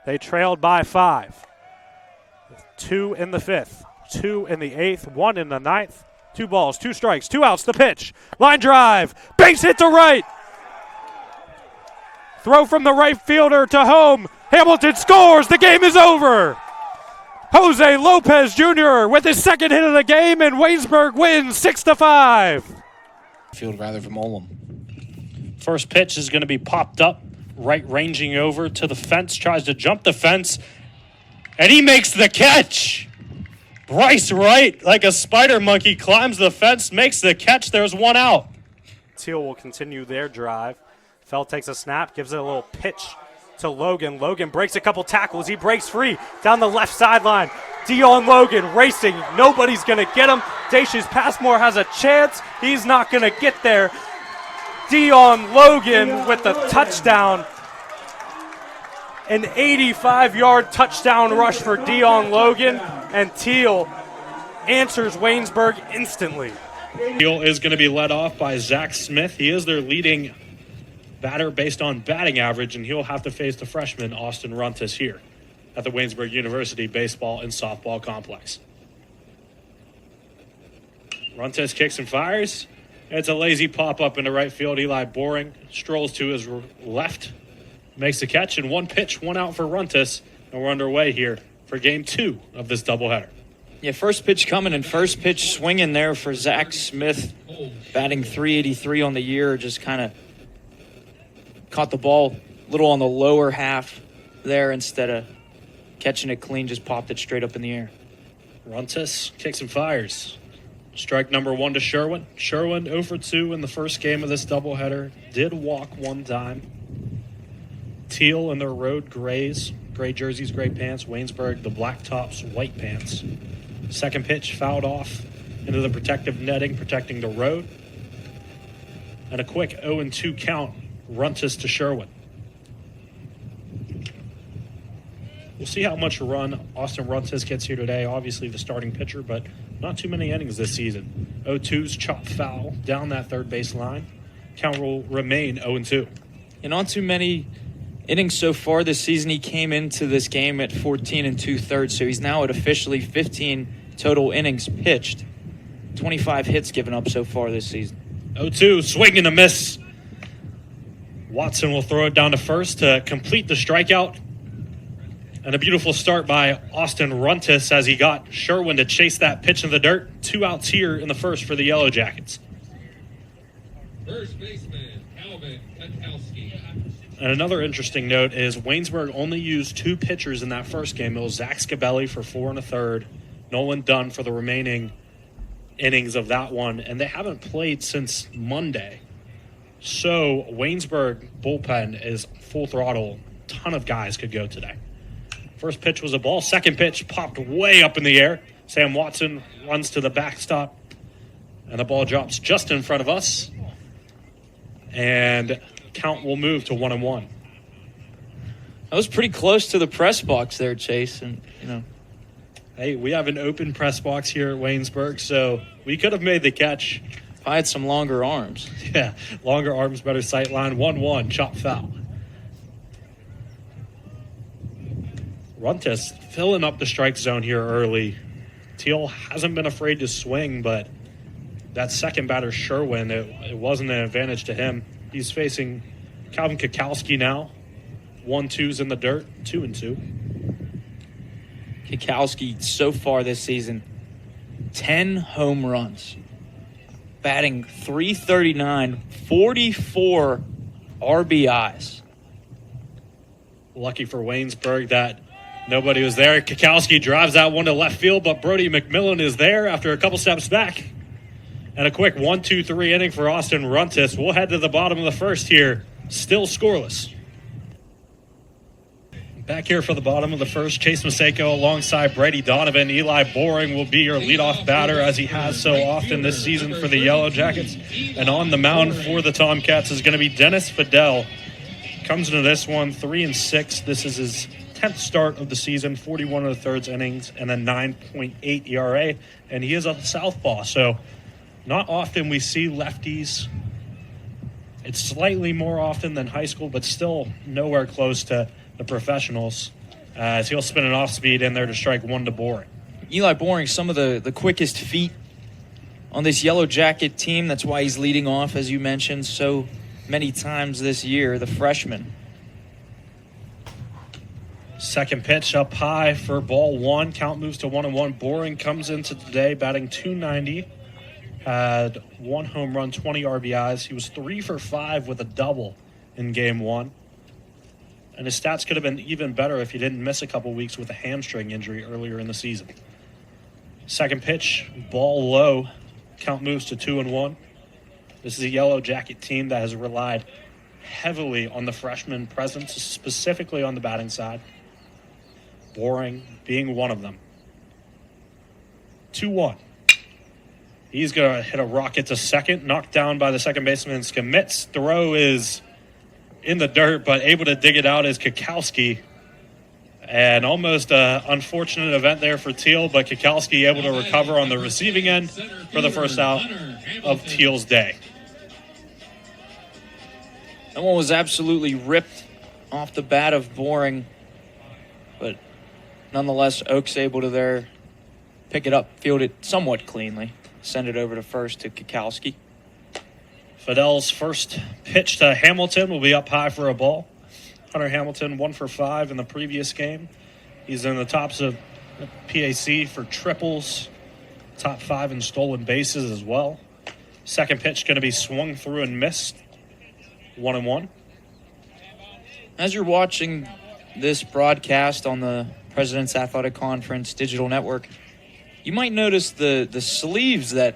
They trailed by 5. 2 in the 5th, 2 in the 8th, 1 in the 9th. 2 balls, 2 strikes, 2 outs, the pitch. Line drive, base hit to right. Throw from the right fielder to home. Hamilton scores, the game is over. Jose Lopez Jr. with his second hit of the game, and Waynesburg wins 6-5. Field rather from Olem. First pitch is going to be popped up, right ranging over to the fence, tries to jump the fence, and he makes the catch. Bryce Wright, like a spider monkey, climbs the fence, makes the catch. There's 1 out. Thiel will continue their drive. Feld takes a snap, gives it a little pitch to Logan. Logan breaks a couple tackles. He breaks free down the left sideline. Dion Logan racing. Nobody's going to get him. Dacius Passmore has a chance. He's not going to get there. Dion Logan with the touchdown. An 85-yard touchdown rush for Dion Logan, and Thiel answers Waynesburg instantly. Thiel is going to be led off by Zach Smith. He is their leading batter based on batting average, and he'll have to face the freshman Austin Runtis here at the Waynesburg University baseball and softball complex. Runtis kicks and fires. It's a lazy pop-up into right field. Eli Boring strolls to his left, makes the catch, and 1 pitch, 1 out for Runtis, and we're underway here for game 2 of this doubleheader. Yeah, first pitch coming and first pitch swinging there for Zach Smith, batting .383 on the year. Just kind of caught the ball a little on the lower half there instead of catching it clean, just popped it straight up in the air. Runtis kicks and fires. Strike number 1 to Sherwin. Sherwin 0 for 2 in the first game of this doubleheader. Did walk 1 time. Thiel in their road grays, gray jerseys, gray pants. Waynesburg, the black tops, white pants. Second pitch fouled off into the protective netting, protecting the road. And a quick 0-2 count, Runtis to Sherwin. We'll see how much run Austin Runtis gets here today. Obviously the starting pitcher, but not too many innings this season. 0-2's chop foul down that third base line. Count will remain 0-2. And not too many innings so far this season. He came into this game at 14 2/3, so he's now at officially 15 total innings pitched. 25 hits given up so far this season. 0-2, swing and a miss. Watson will throw it down to first to complete the strikeout. And a beautiful start by Austin Runtis as he got Sherwin to chase that pitch in the dirt. 2 outs here in the first for the Yellow Jackets. First baseman, Calvin Kukowski. And another interesting note is Waynesburg only used 2 pitchers in that first game. It was Zach Scabelli for 4 1/3, Nolan Dunn for the remaining innings of that one, and they haven't played since Monday. So Waynesburg bullpen is full throttle. Ton of guys could go today. First pitch was a ball. Second pitch popped way up in the air. Sam Watson runs to the backstop, and the ball drops just in front of us. And count will move to 1-1. That was pretty close to the press box there, Chase. And, Hey, we have an open press box here at Waynesburg, so we could have made the catch. if I had some longer arms. Yeah, longer arms, better sight line. 1-1, chop foul. Runtis filling up the strike zone here early. Thiel hasn't been afraid to swing, but that second batter, Sherwin, it wasn't an advantage to him. He's facing Calvin Kukowski now. 1-2's in the dirt, 2-2. Kukowski so far this season, 10 home runs, batting .339, 44 RBIs. Lucky for Waynesburg that nobody was there. Kukowski drives that one to left field, but Brody McMillan is there after a couple steps back. And a quick 1-2-3 inning for Austin Runtis. We'll head to the bottom of the first here. Still scoreless. Back here for the bottom of the first, Chase Maceiko alongside Brady Donovan. Eli Boring will be your leadoff batter, as he has so often this season for the Yellow Jackets. And on the mound for the Tomcats is going to be Dennis Fidel. Comes into this one 3-6. This is his 10th start of the season, 41 1/3 innings, and a 9.8 ERA. And he is a southpaw, so not often we see lefties. It's slightly more often than high school, but still nowhere close to the professionals. as he'll spin an off-speed in there to strike one to Boring. Eli Boring, some of the quickest feet on this Yellow Jacket team. That's why he's leading off, as you mentioned, so many times this year, the freshman. Second pitch up high for ball one. Count moves to 1-1. Boring comes into today batting .290. Had 1 home run, 20 RBIs. He was 3 for 5 with a double in game one. And his stats could have been even better if he didn't miss a couple weeks with a hamstring injury earlier in the season. Second pitch, ball low. Count moves to 2-1. This is a Yellow Jacket team that has relied heavily on the freshman presence, specifically on the batting side. Boring being one of them. 2-1. He's going to hit a rocket to second, knocked down by the second baseman Skamits. Throw is in the dirt, but able to dig it out is Kikowski. And almost an unfortunate event there for Thiel, but Kikowski able to recover on the receiving end for the first out of Thiel's day. That one was absolutely ripped off the bat of Boring, but nonetheless, Oak's able to there pick it up, field it somewhat cleanly, send it over to first to Kikowski. Fidel's first pitch to Hamilton will be up high for a ball. Hunter Hamilton 1 for 5 in the previous game. He's in the tops of PAC for triples, top 5 in stolen bases as well. Second pitch going to be swung through and missed. 1-1. As you're watching this broadcast on the President's Athletic Conference digital network, you might notice the sleeves that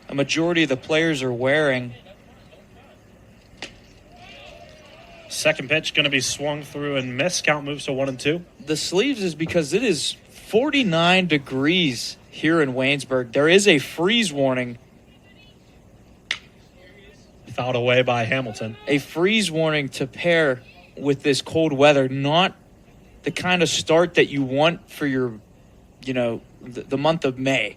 a majority of the players are wearing. Second pitch going to be swung through and missed. Count moves to 1-2. The sleeves is because it is 49 degrees here in Waynesburg. There is a freeze warning. Fouled away by Hamilton. A freeze warning to pair with this cold weather. Not the kind of start that you want for your, the month of May.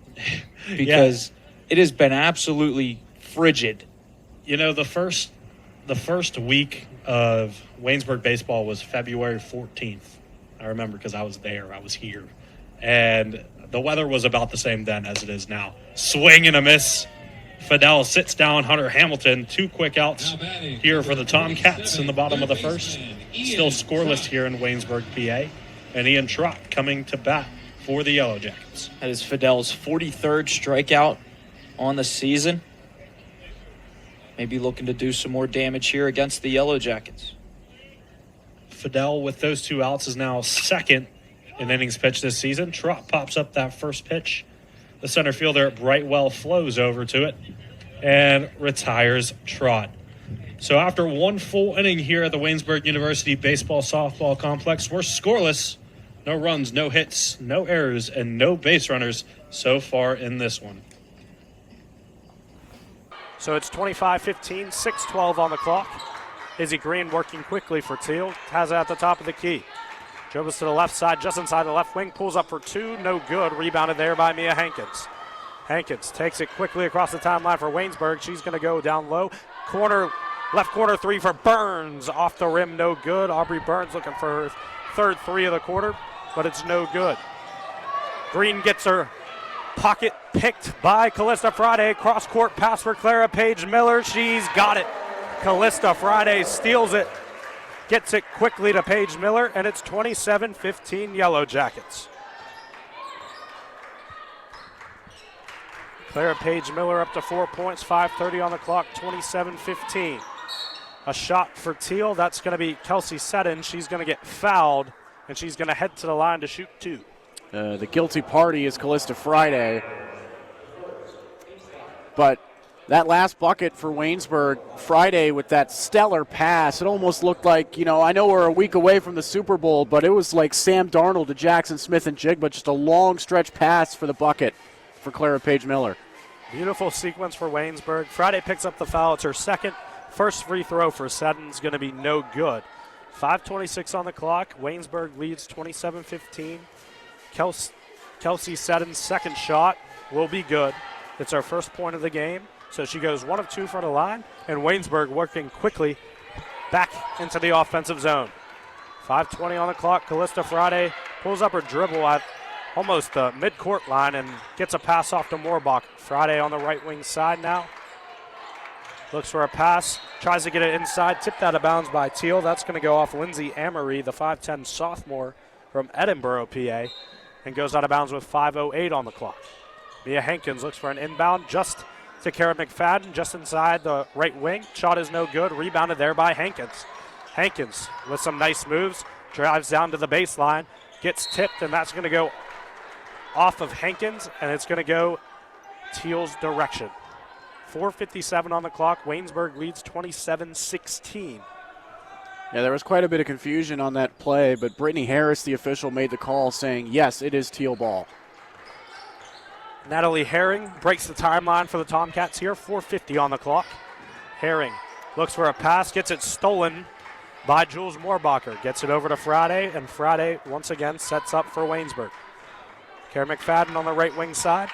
Because it has been absolutely frigid. The first week of Waynesburg baseball was February 14th. I remember because I was there. I was here. And the weather was about the same then as it is now. Swing and a miss. Fidel sits down Hunter Hamilton. 2 quick outs here for the Tomcats in the bottom of the first. Still scoreless here in Waynesburg, PA. And Ian Trott coming to bat for the Yellow Jackets. That is Fidel's 43rd strikeout on the season. Maybe looking to do some more damage here against the Yellow Jackets. Fidel, with those 2 outs, is now second in innings pitched this season. Trott pops up that first pitch. The center fielder at Brightwell flows over to it and retires Trott. So after 1 full inning here at the Waynesburg University Baseball-Softball Complex, we're scoreless. No runs, no hits, no errors, and no base runners so far in this one. So it's 25-15, 6:12 on the clock. Izzy Green working quickly for Thiel. Has it at the top of the key. Dribbles to the left side, just inside the left wing. Pulls up for 2, no good. Rebounded there by Mia Hankins. Hankins takes it quickly across the timeline for Waynesburg. She's going to go down low. Left corner 3 for Burns. Off the rim, no good. Aubrey Burns looking for her third 3 of the quarter, but it's no good. Green gets her pocket picked by Callista Friday. Cross-court pass for Clara Page Miller. She's got it. Callista Friday steals it. Gets it quickly to Page Miller, and it's 27-15 Yellow Jackets. Clara Page Miller up to 4 points, 5:30 on the clock, 27-15. A shot for Thiel. That's going to be Kelsey Seddon. She's going to get fouled, and she's going to head to the line to shoot 2. The guilty party is Callista Friday. But that last bucket for Waynesburg, Friday with that stellar pass, it almost looked like, I know we're a week away from the Super Bowl, but it was like Sam Darnold to Jackson Smith and Jigba, just a long stretch pass for the bucket for Clara Page Miller. Beautiful sequence for Waynesburg. Friday picks up the foul. It's her second. First free throw for Seddon's going to be no good. 5:26 on the clock. Waynesburg leads 27-15. Kelsey Seddon's second shot will be good. It's our first point of the game. So she goes 1 of 2 from the line, and Waynesburg working quickly back into the offensive zone. 5:20 on the clock. Callista Friday pulls up her dribble at almost the midcourt line and gets a pass off to Moorbach. Friday on the right wing side now. Looks for a pass, tries to get it inside, tipped out of bounds by Thiel. That's going to go off Lindsay Amory, the 5'10 sophomore from Edinburgh, PA, and goes out of bounds with 5:08 on the clock. Mia Hankins looks for an inbound just to Kara McFadden, just inside the right wing. Shot is no good, rebounded there by Hankins. Hankins with some nice moves, drives down to the baseline, gets tipped, and that's going to go off of Hankins, and it's going to go Thiel's direction. 4:57 on the clock. Waynesburg leads 27-16. Yeah, there was quite a bit of confusion on that play, but Brittany Harris, the official, made the call saying, yes, it is Thiel ball. Natalie Herring breaks the timeline for the Tomcats here. 4:50 on the clock. Herring looks for a pass, gets it stolen by Jules Moorbacher. Gets it over to Friday, and Friday once again sets up for Waynesburg. Kara McFadden on the right wing side.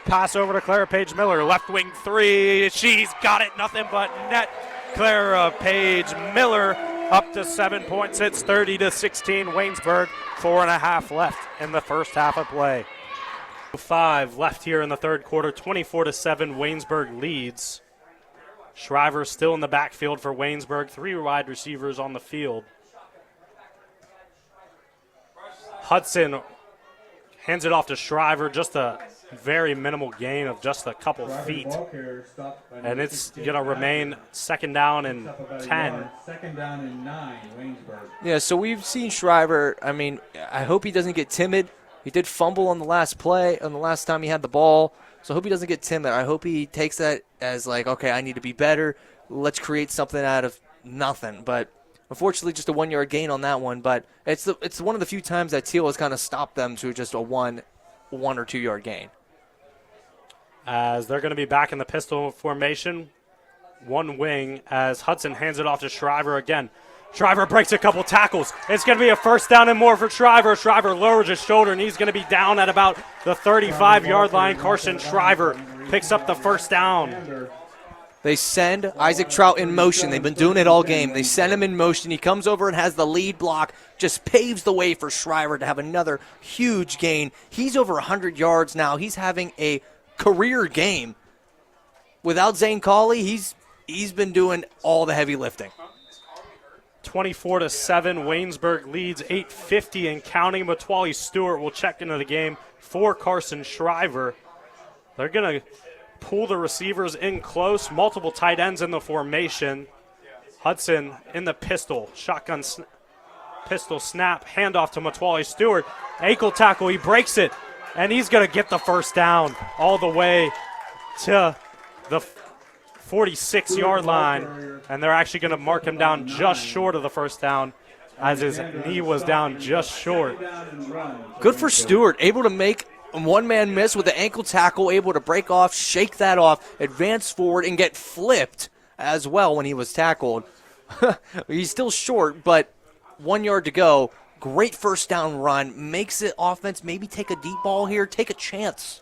Pass over to Clara Page Miller. Left wing three. She's got it. Nothing but net. Clara Page Miller up to 7 points. It's 30-16 Waynesburg. 4.5 left in the first half of play. 5 left here in the third quarter. 24-7 Waynesburg leads. Shriver still in the backfield for Waynesburg. 3 wide receivers on the field. Hudson hands it off to Shriver. Just a very minimal gain of just a couple feet. And it's going to remain second down and 10. Second down and 9, Waynesburg. Yeah, so we've seen Shriver. I mean, I hope he doesn't get timid. He did fumble on the last play, on the last time he had the ball. So I hope he doesn't get timid. I hope he takes that as like, okay, I need to be better. Let's create something out of nothing. But unfortunately, just a 1 yard gain on that one. But it's one of the few times that Thiel has kind of stopped them to just a one or 2 yard gain. As they're going to be back in the pistol formation, one wing as Hudson hands it off to Shriver again. Shriver breaks a couple tackles. It's going to be a first down and more for Shriver. Shriver lowers his shoulder, and he's going to be down at about the 35-yard line. Carson Shriver picks up the first down. They send Isaac Trout in motion. They've been doing it all game. They send him in motion. He comes over and has the lead block, just paves the way for Shriver to have another huge gain. He's over 100 yards now. He's having a career game. Without Zane Cawley, he's been doing all the heavy lifting. 24-7, Waynesburg leads 8:50 and counting. Matwali Stewart will check into the game for Carson Shriver. They're going to pull the receivers in close, multiple tight ends in the formation. Hudson in the pistol, shotgun pistol snap, handoff to Matwali Stewart. Ankle tackle, he breaks it, and he's going to get the first down all the way to the 46-yard line, and they're actually going to mark him down just short of the first down as his knee was down just short. Good for Stewart, able to make a one-man miss with the ankle tackle, able to break off, shake that off, advance forward, and get flipped as well when he was tackled. He's still short, but 1 yard to go. Great first down run. Makes it offense maybe take a deep ball here, take a chance.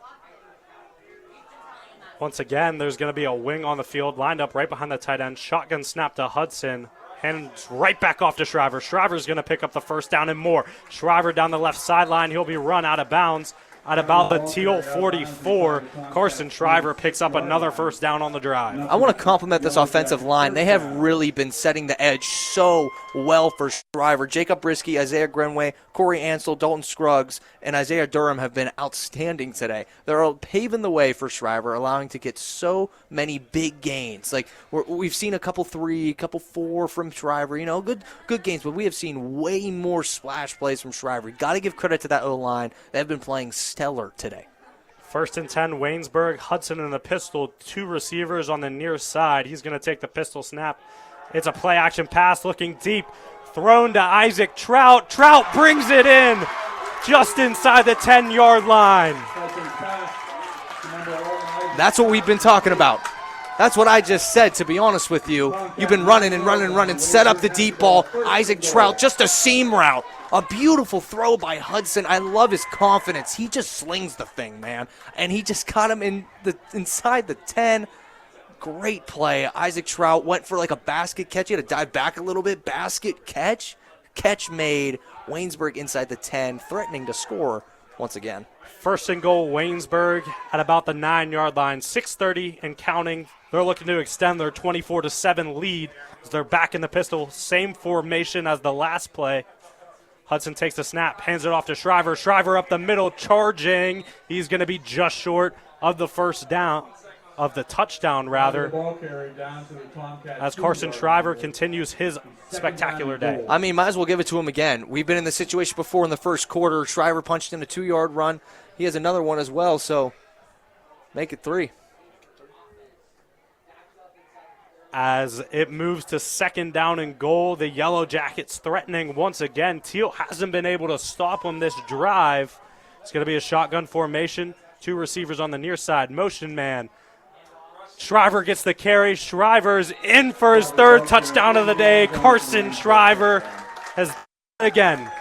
Once again, there's going to be a wing on the field lined up right behind the tight end. Shotgun snap to Hudson. Hands right back off to Shriver. Shriver's going to pick up the first down and more. Shriver down the left sideline. He'll be run out of bounds at about the Thiel 44. Carson Shriver picks up another first down on the drive. I want to compliment this offensive line. They have really been setting the edge so well for Shriver. Jacob Brisky, Isaiah Grenway, Corey Ansel, Dalton Scruggs, and Isaiah Durham have been outstanding today. They're paving the way for Shriver, allowing to get so many big gains. Like we've seen a couple 3, couple 4 from Shriver. You know, good gains, but we have seen way more splash plays from Shriver. Got to give credit to that O-line. They've been playing stellar today. First and 10, Waynesburg. Hudson in the pistol, 2 receivers on the near side. He's going to take the pistol snap. It's a play-action pass looking deep. Thrown to Isaac Trout. Trout brings it in just inside the 10-yard line. That's what we've been talking about. That's what I just said, to be honest with you. You've been running and running and running. Set up the deep ball. Isaac Trout, just a seam route. A beautiful throw by Hudson. I love his confidence. He just slings the thing, man. And he just got him inside the 10. Great play. Isaac Trout went for like a basket catch. He had to dive back a little bit. Basket catch. catch made. Waynesburg inside the 10, threatening to score once again. First and goal, Waynesburg at about the 9-yard line. 6:30 and counting. They're looking to extend their 24-7 lead as they're back in the pistol. Same formation as the last play. Hudson takes the snap, hands it off to Shriver. Shriver up the middle, charging. He's going to be just short of the first down, of the touchdown, rather, Ball carried down to the Tomcats as Carson 2-yard Shriver line. continues his spectacular day. I mean, might as well give it to him again. We've been in this situation before in the first quarter. Shriver punched in a 2-yard run. He has another one as well, so make it 3. As it moves to second down and goal, the Yellow Jackets threatening once again. Thiel hasn't been able to stop them this drive. It's going to be a shotgun formation. 2 receivers on the near side. Motion man. Shriver gets the carry. Shriver's in for his 3rd touchdown of the day. Carson Shriver has done it again.